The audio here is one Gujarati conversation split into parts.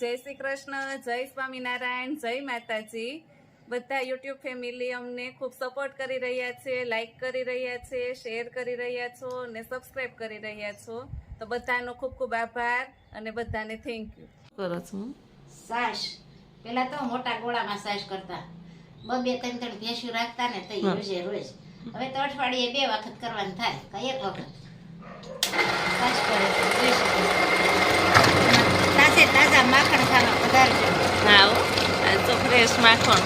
જય શ્રી કૃષ્ણ, જય સ્વામિનારાયણ, જય માતાજી. બધા યુટ્યુબ ફેમિલી અમને ખૂબ સપોર્ટ કરી રહ્યા છે, લાઈક કરી રહ્યા છે, શેર કરી રહ્યા છો અને સબસ્ક્રાઇબ કરી રહ્યા છો. તો બધાનો ખૂબ ખૂબ આભાર અને બધાને થેન્ક યુ. કરો છો સાસ પેલા તો મોટા ગોળામાં સાસ કરતા, બે ત્રણ ભેંસું રાખતા ને તો રોજે રોજ. હવે તો અઠવાડિયે 2 વખત કરવાનું થાય, કઈ 1 વખત સાસ કરે તો જોઈ શકો. તાજે તાજા માખણ ખાવા પધારજો. હા હો, આ તો ફ્રેશ માખણ.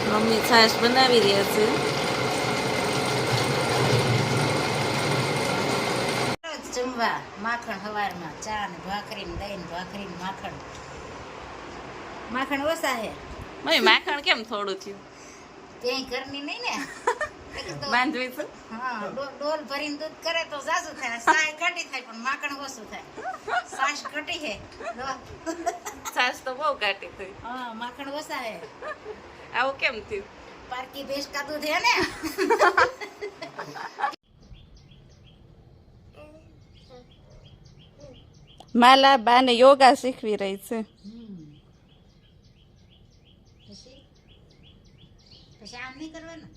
મમ્મી છાશ બનાવી રહ્યા છે. રોજ જમવા માખણ સવારમાં, ચા ને ભાખરી ને દહીં ને ભાખરી ને માખણ. માખણ ઓછા હે. મમ્મી માખણ કેમ થોડું થયું? ક્યાંય ઘરની નહીં ને. બાંધવી છે. હા, ડોલ ભરીને દૂધ કરે તો સાસુ થાય, સાય ઘટી થાય પણ માખણ ઓછું થાય. સાસ ઘટી હે. છાશ તો બહુ કાટી થઈ. હા, માખણ ઓછા હે. આવું કેમ થયું? પારકી ભેંસ કા દૂધ હે ને. માલા બાને યોગા શીખવી રહી છે. પછી આમ નહીં કરવાનું.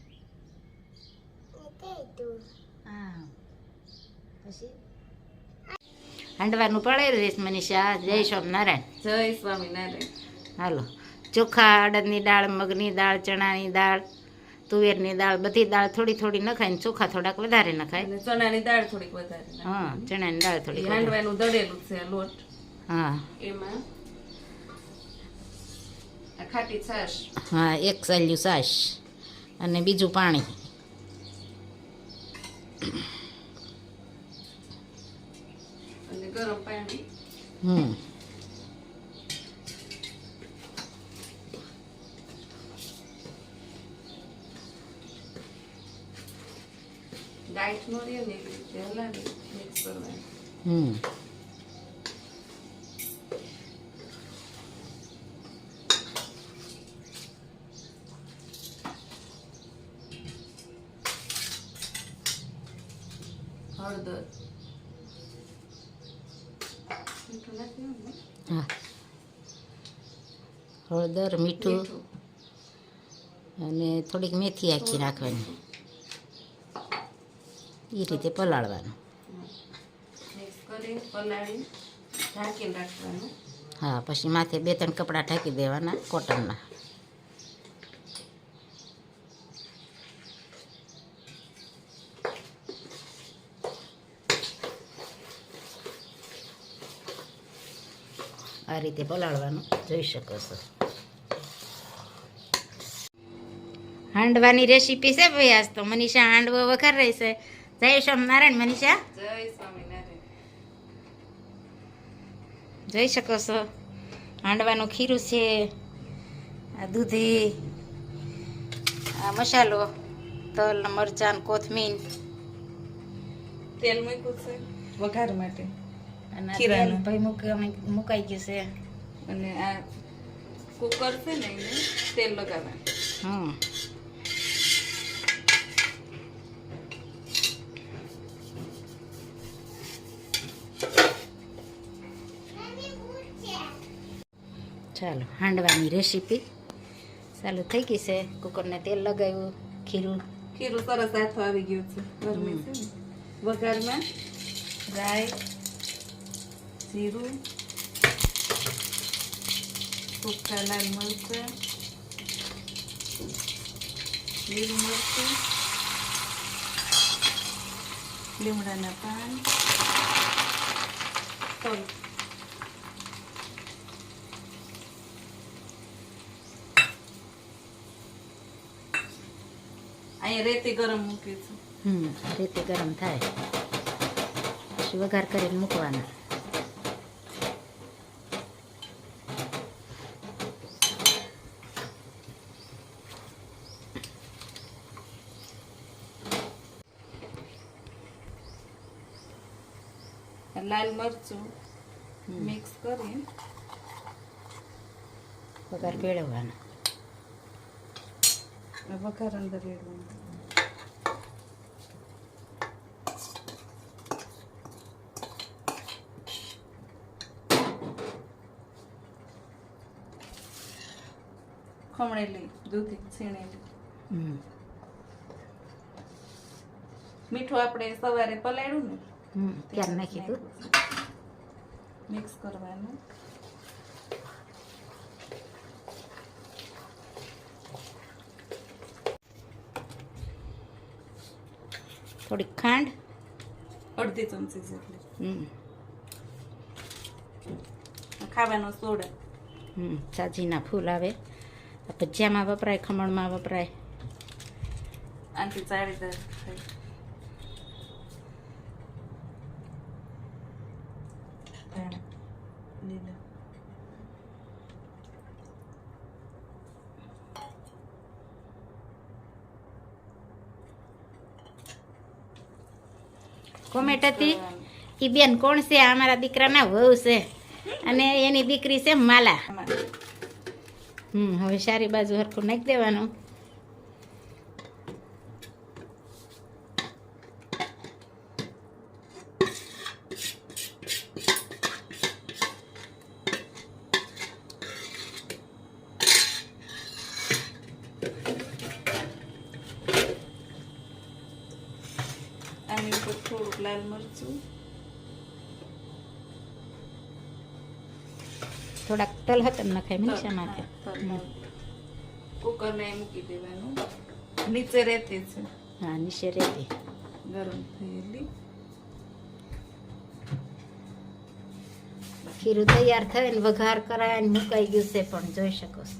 હા, પછી હાંડવાનું પડાવી દઈશ મનીષા. જય સ્વામિનારાયણ. જય સ્વામિનારાયણ. હાલો, ચોખા, અડદની દાળ, મગની દાળ, ચણાની દાળ, તુવેરની દાળ, બધી દાળ થોડી થોડી નખાય ને ચોખા થોડાક વધારે નખાય. અને ચણાની દાળ થોડીક વધારે. હા, ચણાની દાળ થોડી વધારે. હાંડવાનું દળેલું છે લોટ. હા, એમાં આ ખાટી છાશ. હા, 1 સાલ્યું છાશ અને બીજું પાણી. અને ગરમ પાણી. ગાંઠ નો રહે ને એવી રીતે હલાવી મિક્સ કરવાનું. હળદર. મીઠું નાખ્યું ને? હા, હળદર, મીઠું અને થોડીક મેથી આખી રાખવાની. એ રીતે પલાળવાનું. મિક્સ કરી પલાળી ઢાંકીને રાખવાનું. હા, પછી માથે 2-3 કપડાં ઢાંકી દેવાના કોટનના. આ રીતે પલાળવાનું, જોઈ શકો છો. હાંડવાની રેસીપી છે ભાઈ. આજ તો મનીષા હાંડવો વઘાર રહી છે. જય સ્વામિનારાયણ મનીષા. જય સ્વામિનારાયણ. જોઈ શકો છો હાંડવાનું ખીરું છે. આ દૂધી, આ મસાલો, તલ, મરચાં, કોથમીર તેલ મૂક્યું છે વઘાર માટે. અને ખીરાનું. ભાઈ મુકાઈ ગયું છે. અને આ કુકર છે ને એને તેલ લગાવવાનું. હમ, ચાલો, હાંડવાની રેસીપી ચાલુ થઈ ગઈ છે. કુકરને તેલ લગાવ્યું, ખીરું ખીરું સરસ હાથો આવી ગયું છે. ગરમી છે ને. વઘારમાં રાઈ, જીરું, સૂકા લાલ મરચાં, લીલું મરચું, લીમડાના પાન, તલ. અહીંયા રેતી ગરમ મૂકી છે. રીતે ગરમ થાય પછી વઘાર કરીને મૂકવાના. લાલ મરચું મિક્સ કરી વઘાર ભેળવવાનો. વઘાર અંદર રેડવાનું. ખમણેલી દૂધી છીણેલી. મીઠું આપણે સવારે પલાળ્યું ને ક્યારે નાખી તું મિક્સ કરવાનું. થોડીક ખાંડ અડધી ચમચી જેટલી. ખાવાનો સોડા. સાજીના ફૂલ આવે ભજીયામાં વપરાય, ખમણમાં વપરાય. આનાથી જાળીદાર થાય. ધાણા લીલા. કોમેન્ટ હતી ઈ બેન કોણ છે? આ મારા દીકરાના વહુ છે અને એની દીકરી છે માલા. હવે સારી બાજુ હરખું નાખી દેવાનું. આની ઉપર થોડુંક લાલ મરચું, થોડાક તલ હતા નખાય મનીષા માથે. કુકર ને મૂકી દેવાનું. નીચે રહેતી છે. હા, નીચે રહેતી ગરમ થયેલી. ખીરું તૈયાર થઈને વઘાર કરાય ને મુકાઈ ગયું છે પણ જોઈ શકો છો.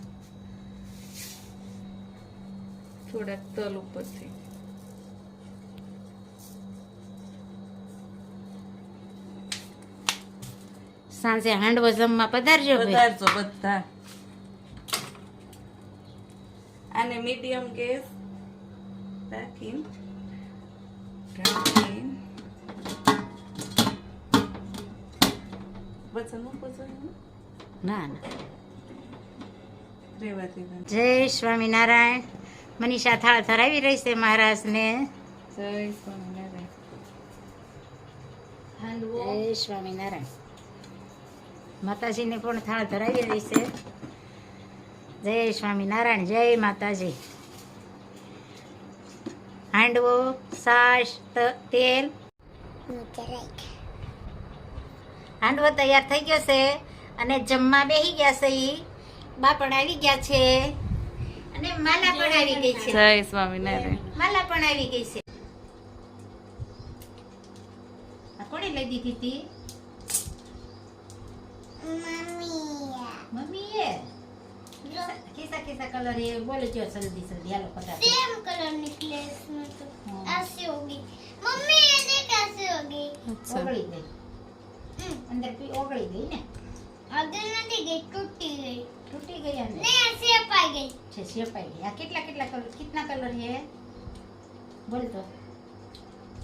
થોડાક તલ ઉપરથી. સાંજે હાંડવો જમવા પધારજો ભાઈ. પધારજો બધા. આને મીડિયમ ગેસ રાખીને ઢાંકીને વજન મૂકવું જોઈએ. ના ના. રેવા દેવાનું. જય સ્વામિનારાયણ. મનીષા થાળ ધરાવી રહી છે મહારાજને. જય સ્વામિનારાયણ. જય સ્વામિનારાયણ. માતાજીને પણ થાળ ધરાવી રહી છે. જય સ્વામિનારાયણ. જય માતાજી. હાંડવો, છાશ, તેલ. હાંડવો તૈયાર થઈ ગયો છે અને જમવા બેસી ગયા છે. ઈ બાપણ આવી ગયા છે અને માલા પણ આવી ગઈ છે. જય સ્વામિનારાયણ. માલા પણ આવી ગઈ છે. આ કોણે લઈ દીધી હતી? મમ્મીએ. કેસા કેસા कलर है बोलो जो जल्दी जल्दी हेलो फटाफट. सेम कलर निकले इसमें तो ऐसे होगी मम्मी ये देख कैसे होगी ओगળી ગઈ અંદર પી ઓગળી ગઈ ને आगे नहीं गई टूटी गई તૂટી ગઈ અંદર नहीं ऐसे पाई गई છે શેપાઈ ગઈ. આ કેટલા કેટલા કલર कितना कलर है बोल तो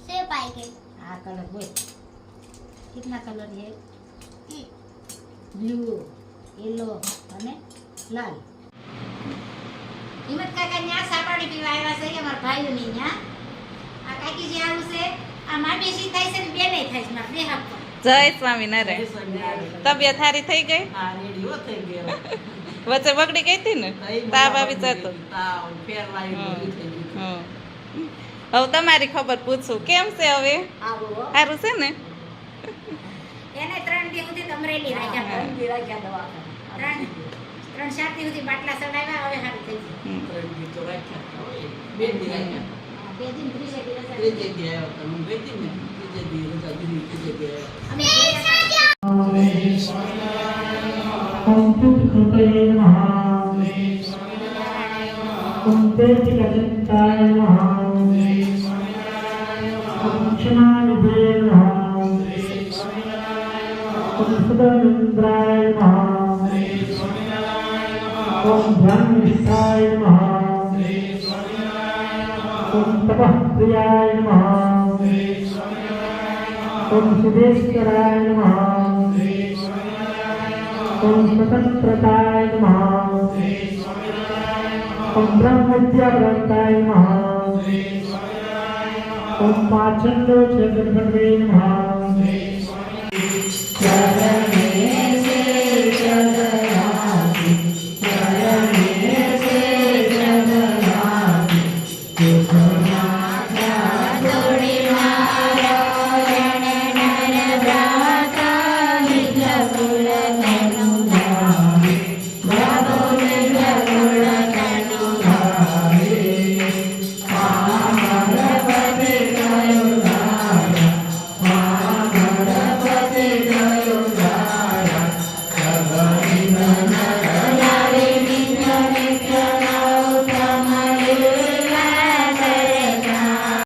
से पाई गई આ કલર બોલ कितना कलर है બ્લુ येलो અને લાલ. હિંમત કાકા ન્યા સાપાણી પીવા આવ્યા છે અમારા ભાઈઓની ન્યા. આ કાકી જે આવું છે આ મામેશી થાય છે ને બેને થાય છે મારા બે હાથ પર. જય સ્વામિનારાયણ. તબિયત સારી થઈ ગઈ? વચ્ચે બગડી ગઈ હતી ને, તાવ આવી જતો. હવે તમારી ખબર પૂછું કેમ છે હવે? આવો સારું છે ને? એને 3 દી સુધી અમરેલી રાખ્યા ત્રણ 4 દી સુધી બાટલા ચડાવ્યા. હવે સારું થઈ ગયું. 2 દિન ત્રીજે દિવસ અમે ओम कृते नमः ओम तेजकंताय नमः ओम क्षमानिधे नमः ओम सदानंद्राय नमः ओम ब्रह्मनिष्ठाय नमः ओम तपःप्रियाय नमः ओम सिद्धेश्वराय नमः ओम स्वतंत्रताय नमः ओम ब्रह्मविद्यावृत्ताय नमः ओम पाचंदो जगन्पते नमः